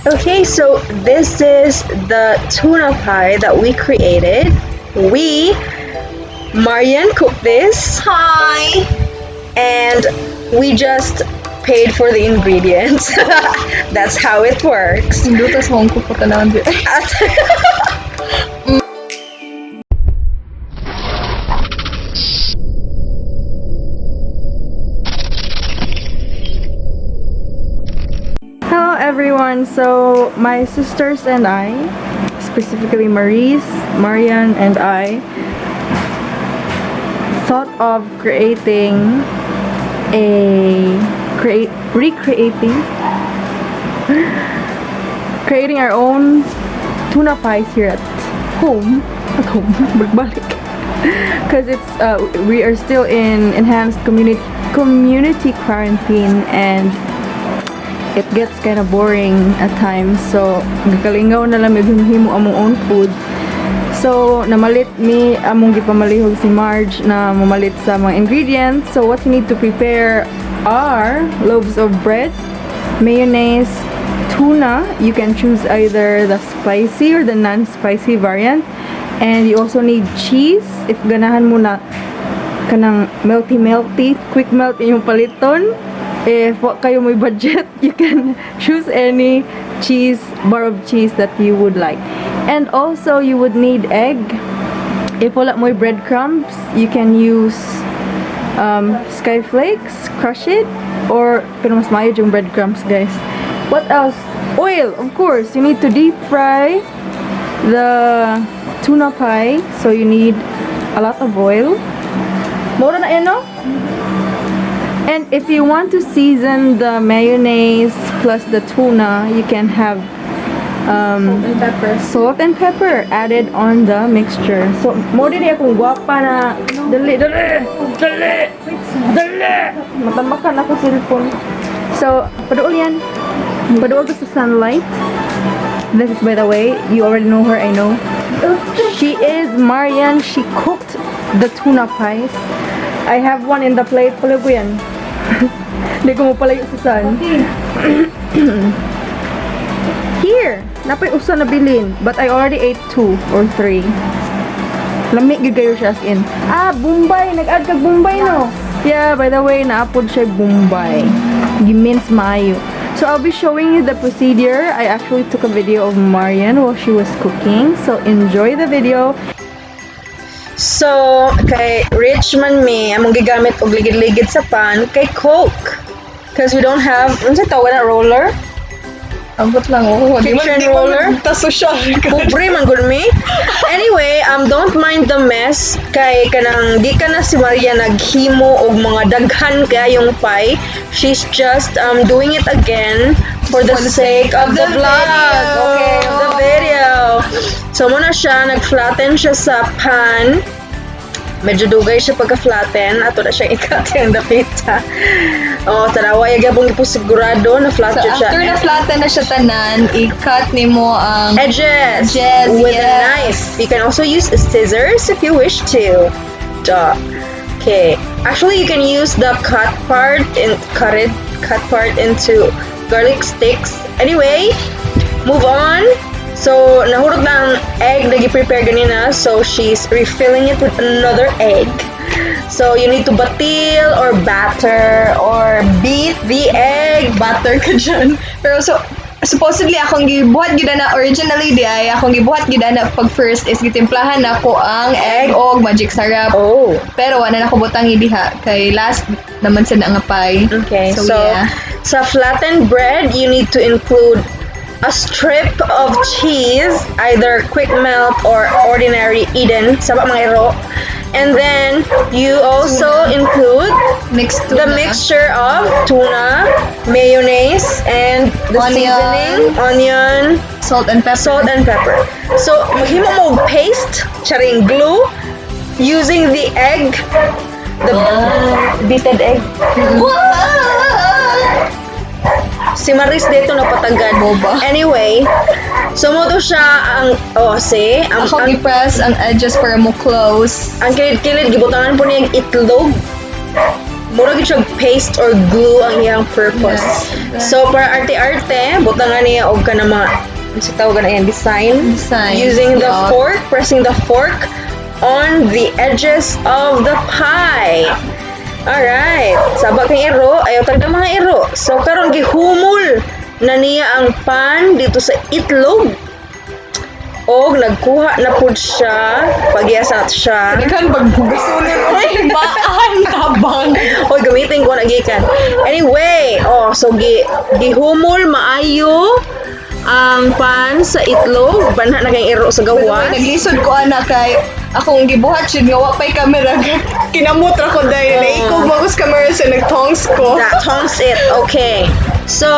Okay, so this is the tuna pie that we created. Marianne cooked this. Hi! And we just paid for the ingredients. That's how it works. Lutas mong ko pa tanan di. Hello everyone, so my sisters and I, specifically Marianne and I, thought of recreating creating our own tuna pies here at home, magbalik. Because it's we are still in enhanced community quarantine and it gets kind of boring at times, so gakalingaw na lang maghimo among own food. So namalit mi among gipamalihog si Marge na mamalit sa mga ingredients. So what you need to prepare are loaves of bread, mayonnaise, tuna. You can choose either the spicy or the non-spicy variant, and you also need cheese if ganahan mo na kanang melty quick melt inyong paliton. If what kayo may budget, you can choose any bar of cheese that you would like. And also you would need egg. If wala mo'y breadcrumbs, you can use sky flakes, crush it, or pero mas maayo yung breadcrumbs, guys. What else? Oil, of course. You need to deep fry the tuna pie, so you need a lot of oil. Mura na yan, no? And if you want to season the mayonnaise plus the tuna, you can have salt and pepper added on the mixture. So, mo din akong gwapa na dali. Matamakan ako cellphone. So, paduol yan. Paduol to sa sunlight. This is, by the way, you already know her, I know. She is Marianne. She cooked the tuna pies. I have one in the plate. Palago yan. Hindi ko mo palayo sa sun. Here! Napay usa na bilin. But I already ate 2 or 3. Lamig gayo siya as in. Bombay! Nag-add kag Bombay, no? Yeah, by the way, naapod siya Bombay. Gimince maayo. So I'll be showing you the procedure. I actually took a video of Marianne while she was cooking. So enjoy the video. So, kay Richman me, among gigamit og ligid-ligid sa pan kay Coke. Because we don't have, ano sa tawag na roller? Ambot lang ako. Fiction roller? Ta-social ka. Pobre man gud me. Anyway, don't mind the mess. Kay kanang di ka na si Maria naghimo og mga daghan kayong pie. She's just doing it again for the sake of the vlog. Okay, of the video. So muna siya, nag-flatten siya sa pan. Medyo dugay siya pagka-flatten. Ato na siya ikat yung dapita. Tarawa, yung gabong ipo sigurado na flatten so, siya. after na-flatten na siya tanan, i-cut ni mo ang edges with a knife. You can also use scissors if you wish to. Okay. Actually, you can use the cut part into garlic sticks. Anyway, move on. So, nahurot na ang egg na i-prepare ganina. So, she's refilling it with another egg. So, you need to batil or batter or beat the egg. Butter ka dyan. Pero so, supposedly akong gibuhat gid na originally di ay akong gibuhat gid na pag first is gitimplahan nako ang egg og magic syrup. Pero wala na ko butang idiha kay last naman sa nga pie. Okay. So yeah. Sa flattened bread, you need to include a strip of cheese, either quick melt or ordinary Eden, saba mga iro. And then you also include the mixture of tuna, mayonnaise, and the seasoning, onion, salt and pepper. So maghimo mo paste, charing glue, using the egg, the beaten egg. Si Maris dito napatagad. Anyway, so mo to siya ang ako i-press ang edges para mo close. Ang kilid-kilid gibutangan po niyang itlog. murag siya paste or glue ang iyang purpose. Yes. So para arte-arte, butangan niya og kana mga sa tawag na yan, design. Using the yeah. fork, pressing the fork on the edges of the pie. Alright. Sabak kang iro, ayaw tagda mga iro. So karon gihumol na niya ang pan dito sa itlog. Og nagkuha na pud siya, pagyasa na siya. Kan pagbugasonin. Ay, baan tabang. Hoy, gamitin ko na gikan. Anyway, so gihumol maayo ang pan sa itlog, banha na kay iro sa gawas. Naglisod ko ana kay akong gibuhat siya nga wa pay camera. Kinamot ra ko dahil naikog magos camera sa nagtongs ko. That tongs it. Okay. So,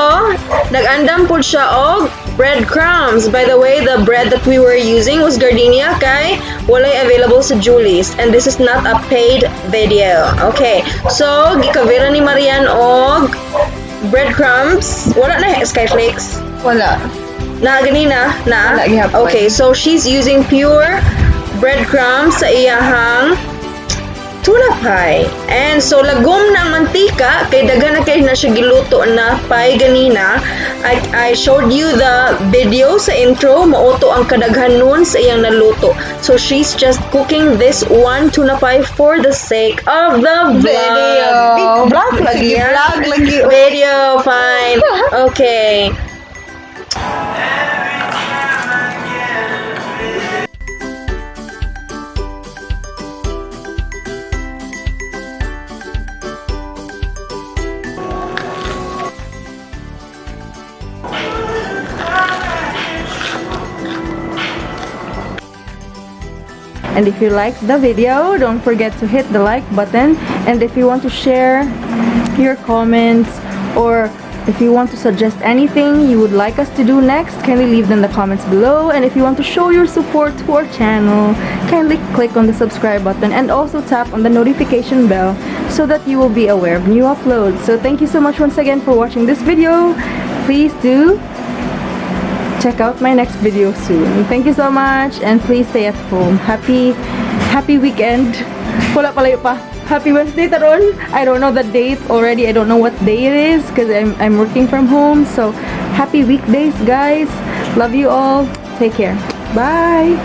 nag-andam po siya og breadcrumbs. By the way, the bread that we were using was gardenia kay walay available sa Julie's. And this is not a paid video. Okay. So, gikavira ni Marianne og breadcrumbs. Wala na skyflakes. Wala. Na ganina na. Wala, gihapon. Okay, so she's using pure breadcrumbs sa iyahang tuna pie. And so lagom na ang mantika kay daghan na kay na siya giluto na pie ganina. I showed you the video sa intro, mauto ang kadaghan nun sa iyang naluto. So she's just cooking this one tuna pie for the sake of the vlog. Video. Vlog lagi. Sige, vlog lagi. Video, fine. Okay. And if you liked the video, don't forget to hit the like button. And if you want to share your comments, or if you want to suggest anything you would like us to do next, kindly leave them in the comments below. And if you want to show your support to our channel, kindly click on the subscribe button and also tap on the notification bell so that you will be aware of new uploads. So thank you so much once again for watching this video. Please do check out my next video soon. Thank you so much, and please stay at home. Happy weekend. Wala palayo pa. Happy Wednesday taron. I don't know the date already. I don't know what day it is because I'm working from home. So happy weekdays, guys. Love you all. Take care. Bye.